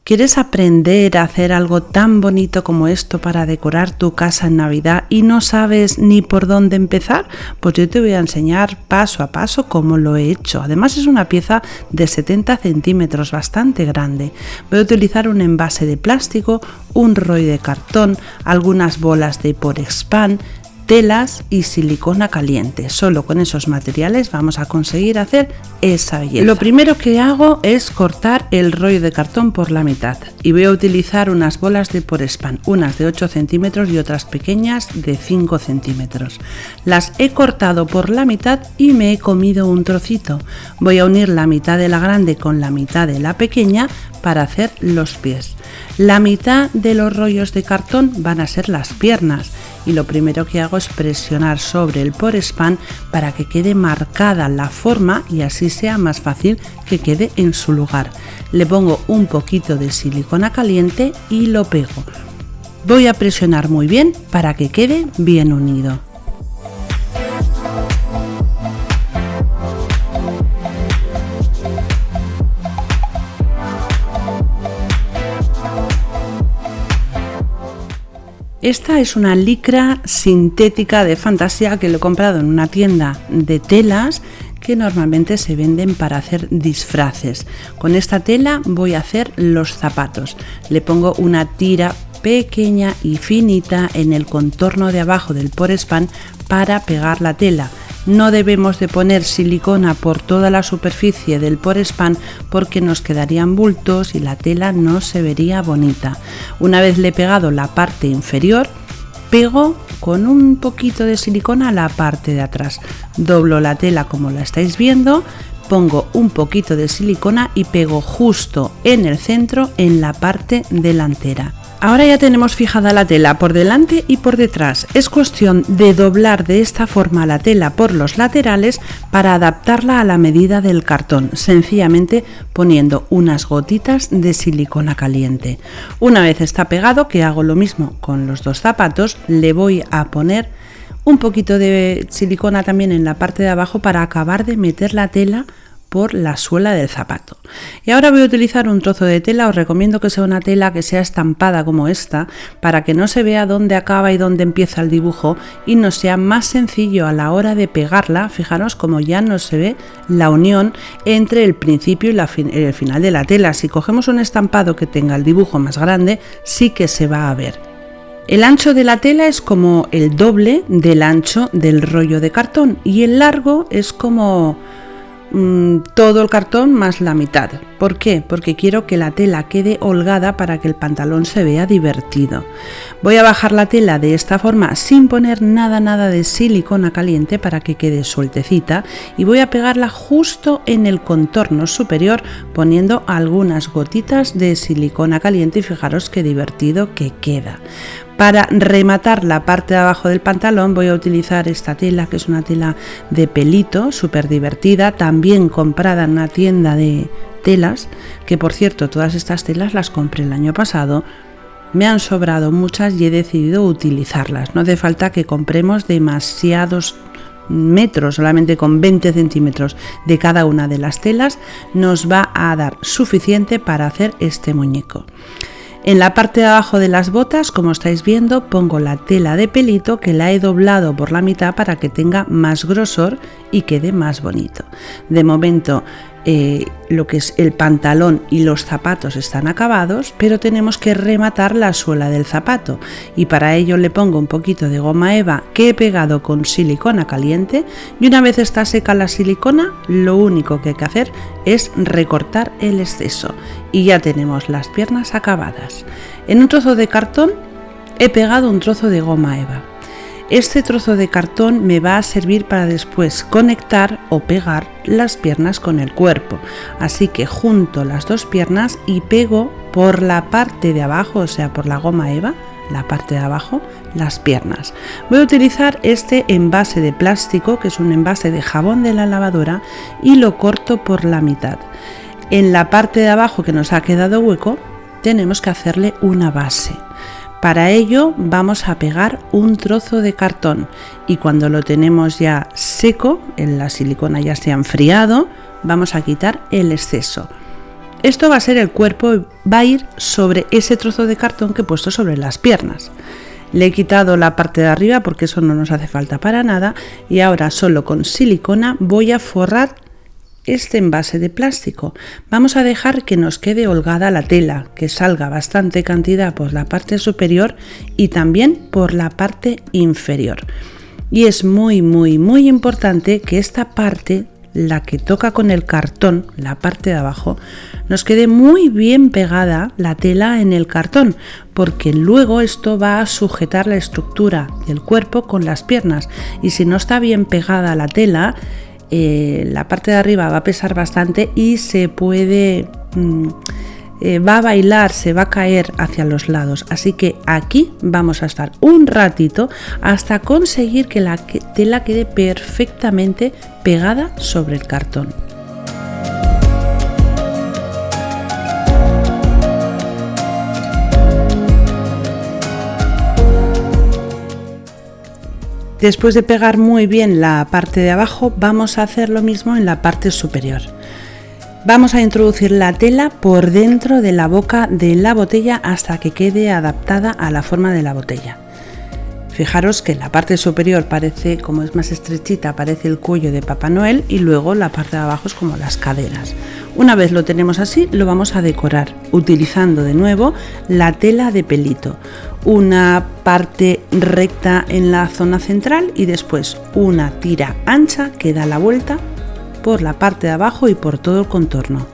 ¿Quieres aprender a hacer algo tan bonito como esto para decorar tu casa en Navidad y no sabes ni por dónde empezar? Pues yo te voy a enseñar paso a paso cómo lo he hecho. Además es una pieza de 70 centímetros, bastante grande. Voy a utilizar un envase de plástico, un rollo de cartón, algunas bolas de Porexpan, telas y silicona caliente. Solo con esos materiales vamos a conseguir hacer esa belleza. Lo primero que hago es cortar el rollo de cartón por la mitad y voy a utilizar unas bolas de Porexpan, unas de 8 centímetros y otras pequeñas de 5 centímetros. Las he cortado por la mitad y me he comido un trocito. Voy a unir la mitad de la grande con la mitad de la pequeña para hacer los pies. La mitad de los rollos de cartón van a ser las piernas y lo primero que hago es presionar sobre el Porexpan para que quede marcada la forma y así sea más fácil que quede en su lugar. Le pongo un poquito de silicona caliente y lo pego. Voy a presionar muy bien para que quede bien unido. Esta es una licra sintética de fantasía que lo he comprado en una tienda de telas que normalmente se venden para hacer disfraces. Con esta tela voy a hacer los zapatos. Le pongo una tira pequeña y finita en el contorno de abajo del Porexpan para pegar la tela. No debemos de poner silicona por toda la superficie del Porexpan porque nos quedarían bultos y la tela no se vería bonita. Una vez le he pegado la parte inferior, pego con un poquito de silicona la parte de atrás. Doblo la tela como la estáis viendo, pongo un poquito de silicona y pego justo en el centro en la parte delantera. Ahora ya tenemos fijada la tela por delante y por detrás. Es cuestión de doblar de esta forma la tela por los laterales para adaptarla a la medida del cartón, sencillamente poniendo unas gotitas de silicona caliente. Una vez está pegado, que hago lo mismo con los dos zapatos, le voy a poner un poquito de silicona también en la parte de abajo para acabar de meter la tela por la suela del zapato. Y ahora voy a utilizar un trozo de tela. Os recomiendo que sea una tela que sea estampada como esta para que no se vea dónde acaba y dónde empieza el dibujo y nos sea más sencillo a la hora de pegarla. Fijaros como ya no se ve la unión entre el principio y el final de la tela. Si cogemos un estampado que tenga el dibujo más grande, sí que se va a ver. El ancho de la tela es como el doble del ancho del rollo de cartón y el largo es como todo el cartón más la mitad. ¿Por qué? Porque quiero que la tela quede holgada para que el pantalón se vea divertido. Voy a bajar la tela de esta forma sin poner nada de silicona caliente para que quede sueltecita y voy a pegarla justo en el contorno superior poniendo algunas gotitas de silicona caliente y fijaros qué divertido que queda. Para rematar la parte de abajo del pantalón voy a utilizar esta tela, que es una tela de pelito, súper divertida, también comprada en una tienda de telas, que por cierto todas estas telas las compré el año pasado. Me han sobrado muchas y he decidido utilizarlas. No hace falta que compremos demasiados metros, solamente con 20 centímetros de cada una de las telas nos va a dar suficiente para hacer este muñeco. En la parte de abajo de las botas, como estáis viendo, pongo la tela de pelito que la he doblado por la mitad para que tenga más grosor y quede más bonito. De momento lo que es el pantalón y los zapatos están acabados, pero tenemos que rematar la suela del zapato y para ello le pongo un poquito de goma eva que he pegado con silicona caliente y una vez está seca la silicona, lo único que hay que hacer es recortar el exceso y ya tenemos las piernas acabadas. En un trozo de cartón he pegado un trozo de goma eva. Este trozo de cartón me va a servir para después conectar o pegar las piernas con el cuerpo. Así que junto las dos piernas y pego por la parte de abajo, o sea, por la goma eva, la parte de abajo, las piernas. Voy a utilizar este envase de plástico, que es un envase de jabón de la lavadora, y lo corto por la mitad. En la parte de abajo que nos ha quedado hueco, tenemos que hacerle una base. Para ello vamos a pegar un trozo de cartón y cuando lo tenemos ya seco, la silicona ya se ha enfriado, vamos a quitar el exceso. Esto va a ser el cuerpo, va a ir sobre ese trozo de cartón que he puesto sobre las piernas. Le he quitado la parte de arriba porque eso no nos hace falta para nada y ahora solo con silicona voy a forrar este envase de plástico. Vamos a dejar que nos quede holgada la tela, que salga bastante cantidad por la parte superior y también por la parte inferior. Y es muy importante que esta parte, la que toca con el cartón, la parte de abajo, nos quede muy bien pegada la tela en el cartón, porque luego esto va a sujetar la estructura del cuerpo con las piernas y si no está bien pegada la tela, la parte de arriba va a pesar bastante y se puede va a bailar, se va a caer hacia los lados, así que aquí vamos a estar un ratito hasta conseguir que la tela quede perfectamente pegada sobre el cartón. Después de pegar muy bien la parte de abajo, vamos a hacer lo mismo en la parte superior. Vamos a introducir la tela por dentro de la boca de la botella hasta que quede adaptada a la forma de la botella. Fijaros que la parte superior parece, como es más estrechita, parece el cuello de Papá Noel y luego la parte de abajo es como las caderas. Una vez lo tenemos así, lo vamos a decorar utilizando de nuevo la tela de pelito. Una parte recta en la zona central y después una tira ancha que da la vuelta por la parte de abajo y por todo el contorno.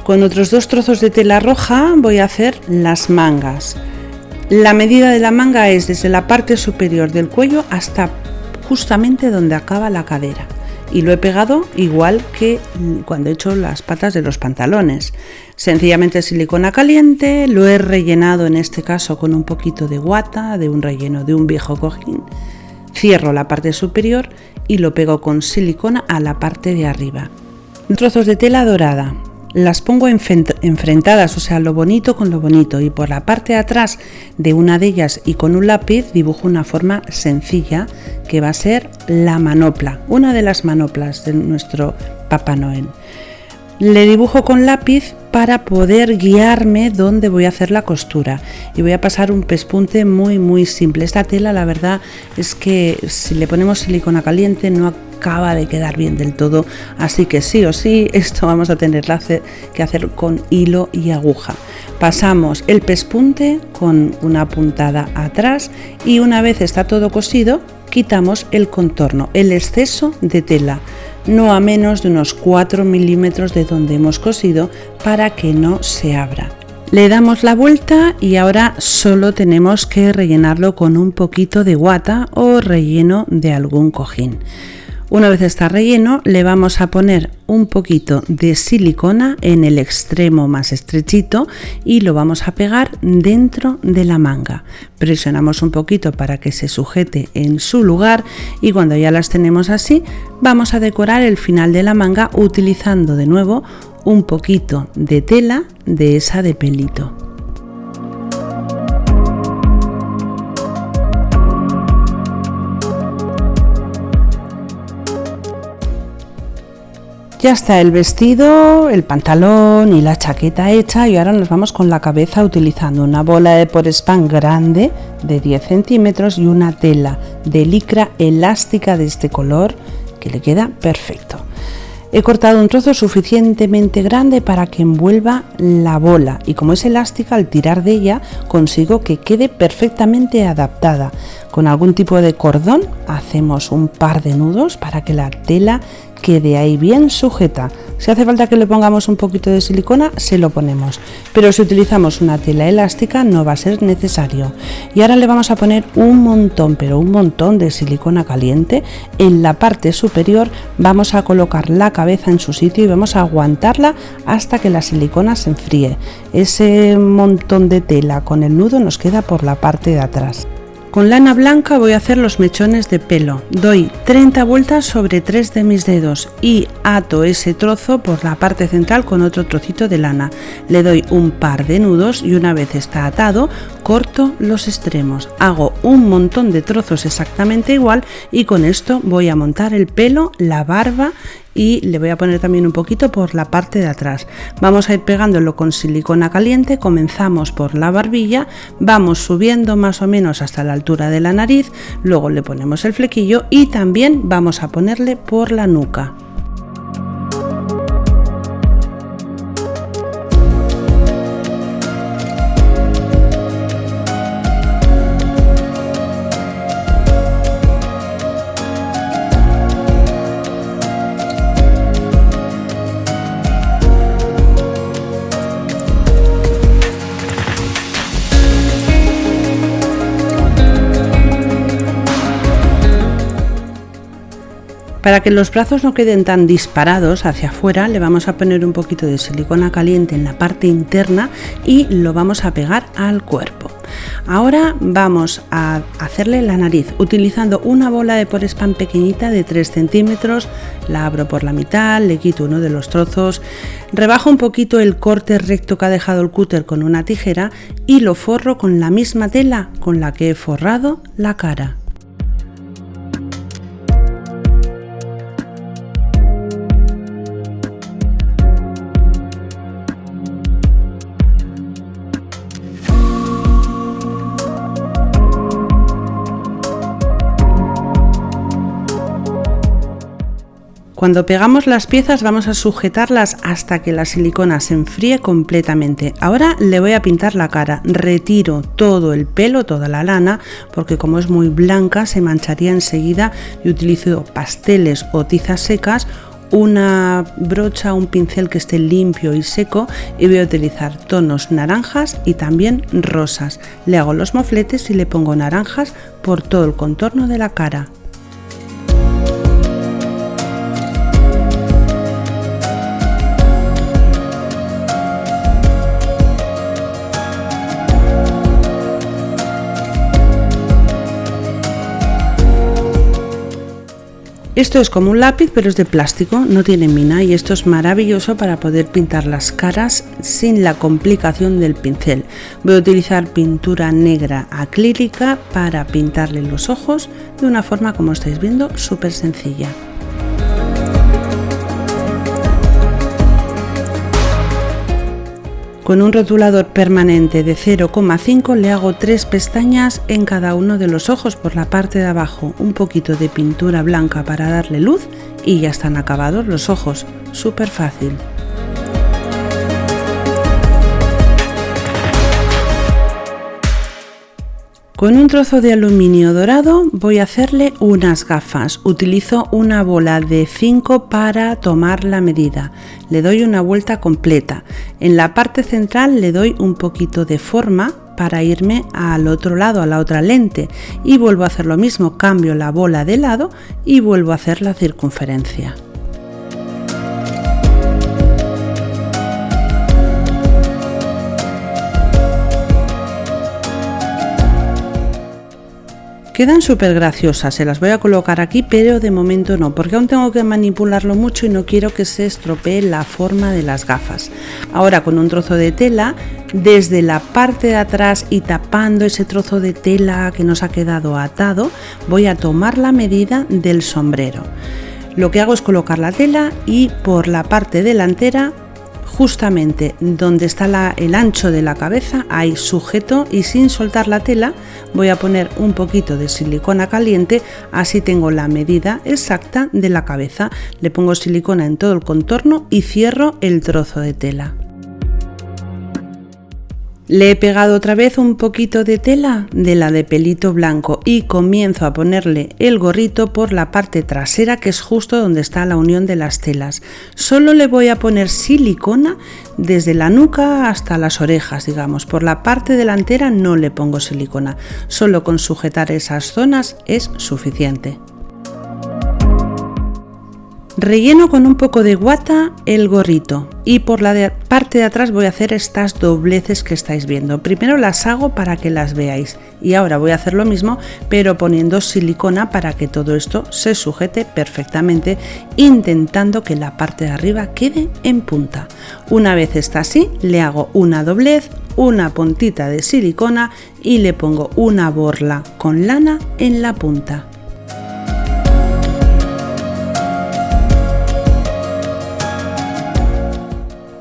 Con otros dos trozos de tela roja voy a hacer las mangas. La medida de la manga es desde la parte superior del cuello hasta justamente donde acaba la cadera. Y lo he pegado igual que cuando he hecho las patas de los pantalones. Sencillamente silicona caliente, lo he rellenado en este caso con un poquito de guata, de un relleno de un viejo cojín. Cierro la parte superior y lo pego con silicona a la parte de arriba. Trozos de tela dorada. Las pongo enfrentadas, o sea, lo bonito con lo bonito, y por la parte de atrás de una de ellas y con un lápiz dibujo una forma sencilla que va a ser la manopla, una de las manoplas de nuestro Papá Noel. Le dibujo con lápiz para poder guiarme dónde voy a hacer la costura y voy a pasar un pespunte muy simple. Esta tela, la verdad es que si le ponemos silicona caliente no acaba de quedar bien del todo, así que sí o sí esto vamos a tener que hacer con hilo y aguja. Pasamos el pespunte con una puntada atrás y una vez está todo cosido quitamos el contorno, el exceso de tela, no a menos de unos 4 milímetros de donde hemos cosido para que no se abra. Le damos la vuelta y ahora solo tenemos que rellenarlo con un poquito de guata o relleno de algún cojín. Una vez está relleno, le vamos a poner un poquito de silicona en el extremo más estrechito y lo vamos a pegar dentro de la manga. Presionamos un poquito para que se sujete en su lugar y cuando ya las tenemos así, vamos a decorar el final de la manga utilizando de nuevo un poquito de tela de esa de pelito. Ya está el vestido, el pantalón y la chaqueta hecha y ahora nos vamos con la cabeza utilizando una bola de Porespán grande de 10 centímetros y una tela de licra elástica de este color que le queda perfecto. He cortado un trozo suficientemente grande para que envuelva la bola y como es elástica, al tirar de ella consigo que quede perfectamente adaptada. Con algún tipo de cordón hacemos un par de nudos para que la tela quede ahí bien sujeta. Si hace falta que le pongamos un poquito de silicona, se lo ponemos, pero si utilizamos una tela elástica no va a ser necesario. Y ahora le vamos a poner un montón de silicona caliente. En la parte superior vamos a colocar la cabeza en su sitio y vamos a aguantarla hasta que la silicona se enfríe. Ese montón de tela con el nudo nos queda por la parte de atrás. Con lana blanca voy a hacer los mechones de pelo. Doy 30 vueltas sobre 3 de mis dedos y ato ese trozo por la parte central con otro trocito de lana. Le doy un par de nudos y una vez está atado, corto los extremos. Hago un montón de trozos exactamente igual y con esto voy a montar el pelo, la barba y le voy a poner también un poquito por la parte de atrás. Vamos a ir pegándolo con silicona caliente, comenzamos por la barbilla, vamos subiendo más o menos hasta la altura de la nariz, luego le ponemos el flequillo y también vamos a ponerle por la nuca. Para que los brazos no queden tan disparados hacia afuera, le vamos a poner un poquito de silicona caliente en la parte interna y lo vamos a pegar al cuerpo. Ahora vamos a hacerle la nariz utilizando una bola de Por Spam pequeñita de 3 centímetros, la abro por la mitad, le quito uno de los trozos, rebajo un poquito el corte recto que ha dejado el cúter con una tijera y lo forro con la misma tela con la que he forrado la cara. Cuando pegamos las piezas vamos a sujetarlas hasta que la silicona se enfríe completamente. Ahora le voy a pintar la cara, retiro todo el pelo, toda la lana, porque como es muy blanca se mancharía enseguida y utilizo pasteles o tizas secas, una brocha, un pincel que esté limpio y seco y voy a utilizar tonos naranjas y también rosas. Le hago los mofletes y le pongo naranjas por todo el contorno de la cara. Esto es como un lápiz, pero es de plástico, no tiene mina y esto es maravilloso para poder pintar las caras sin la complicación del pincel. Voy a utilizar pintura negra acrílica para pintarle los ojos de una forma, como estáis viendo, súper sencilla. Con un rotulador permanente de 0,5 le hago 3 pestañas en cada uno de los ojos por la parte de abajo, un poquito de pintura blanca para darle luz y ya están acabados los ojos, súper fácil. Con un trozo de aluminio dorado voy a hacerle unas gafas. Utilizo una bola de 5 para tomar la medida. Le doy una vuelta completa. En la parte central le doy un poquito de forma para irme al otro lado, a la otra lente. Y vuelvo a hacer lo mismo, cambio la bola de lado y vuelvo a hacer la circunferencia. Quedan súper graciosas, se las voy a colocar aquí, pero de momento no, porque aún tengo que manipularlo mucho y no quiero que se estropee la forma de las gafas. Ahora con un trozo de tela, desde la parte de atrás y tapando ese trozo de tela que nos ha quedado atado, voy a tomar la medida del sombrero. Lo que hago es colocar la tela y por la parte delantera, justamente donde está el ancho de la cabeza, ahí sujeto y sin soltar la tela voy a poner un poquito de silicona caliente, así tengo la medida exacta de la cabeza. Le pongo silicona en todo el contorno y cierro el trozo de tela. Le he pegado otra vez un poquito de tela de la de pelito blanco y comienzo a ponerle el gorrito por la parte trasera, que es justo donde está la unión de las telas. Solo le voy a poner silicona desde la nuca hasta las orejas, digamos. Por la parte delantera no le pongo silicona, solo con sujetar esas zonas es suficiente. Relleno con un poco de guata el gorrito y por la parte de atrás voy a hacer estas dobleces que estáis viendo. Primero las hago para que las veáis y ahora voy a hacer lo mismo pero poniendo silicona para que todo esto se sujete perfectamente, intentando que la parte de arriba quede en punta. Una vez está así, le hago una doblez, una puntita de silicona y le pongo una borla con lana en la punta.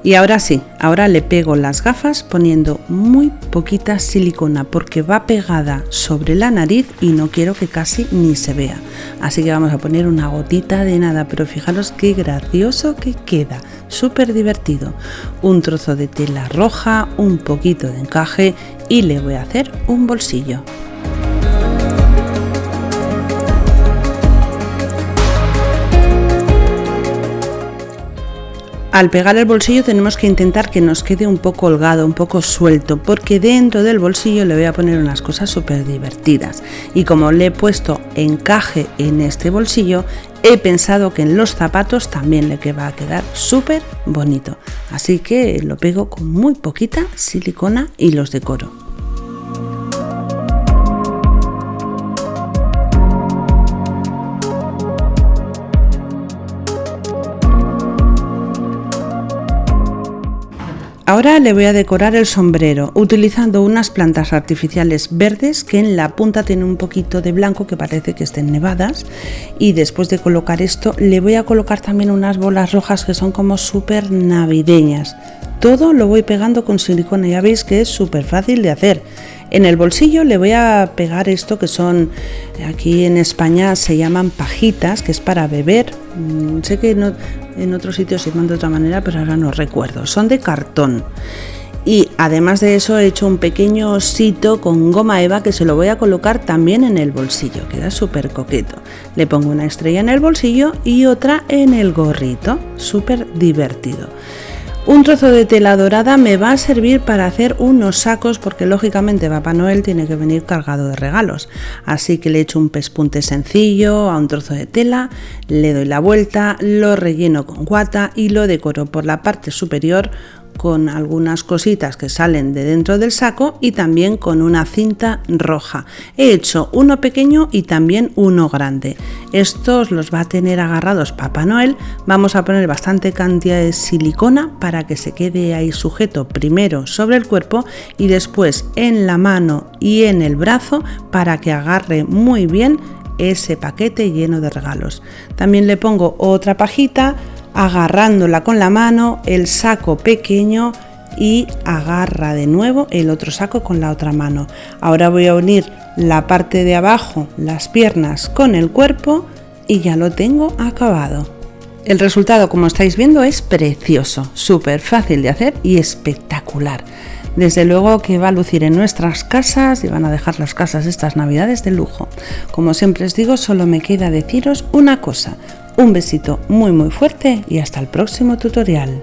Y ahora sí, ahora le pego las gafas poniendo muy poquita silicona porque va pegada sobre la nariz y no quiero que casi ni se vea. Así que vamos a poner una gotita de nada, pero fijaros qué gracioso que queda, súper divertido. Un trozo de tela roja, un poquito de encaje y le voy a hacer un bolsillo. Al pegar el bolsillo tenemos que intentar que nos quede un poco holgado, un poco suelto, porque dentro del bolsillo le voy a poner unas cosas súper divertidas. Y como le he puesto encaje en este bolsillo, he pensado que en los zapatos también le va a quedar súper bonito. Así que lo pego con muy poquita silicona y los decoro. Ahora le voy a decorar el sombrero utilizando unas plantas artificiales verdes que en la punta tienen un poquito de blanco que parece que estén nevadas, y después de colocar esto le voy a colocar también unas bolas rojas que son como súper navideñas. Todo lo voy pegando con silicona, ya veis que es súper fácil de hacer. En el bolsillo le voy a pegar esto que son, aquí en España se llaman pajitas, que es para beber. Sé que en otros sitios se llaman de otra manera, pero ahora no recuerdo. Son de cartón. Y además de eso he hecho un pequeño osito con goma eva que se lo voy a colocar también en el bolsillo. Queda súper coqueto. Le pongo una estrella en el bolsillo y otra en el gorrito. Súper divertido. Un trozo de tela dorada me va a servir para hacer unos sacos porque lógicamente Papá Noel tiene que venir cargado de regalos. Así que le echo un pespunte sencillo a un trozo de tela, le doy la vuelta, lo relleno con guata y lo decoro por la parte superior con algunas cositas que salen de dentro del saco y también con una cinta roja. He hecho uno pequeño y también uno grande. Estos los va a tener agarrados Papá Noel. Vamos a poner bastante cantidad de silicona para que se quede ahí sujeto primero sobre el cuerpo y después en la mano y en el brazo para que agarre muy bien ese paquete lleno de regalos. También le pongo otra pajita agarrándola con la mano, el saco pequeño, y agarra de nuevo el otro saco con la otra mano. Ahora voy a unir la parte de abajo, las piernas con el cuerpo y ya lo tengo acabado. El resultado, como estáis viendo, es precioso, súper fácil de hacer y espectacular. Desde luego que va a lucir en nuestras casas y van a dejar las casas estas navidades de lujo. Como siempre os digo, solo me queda deciros una cosa. Un besito muy fuerte y hasta el próximo tutorial.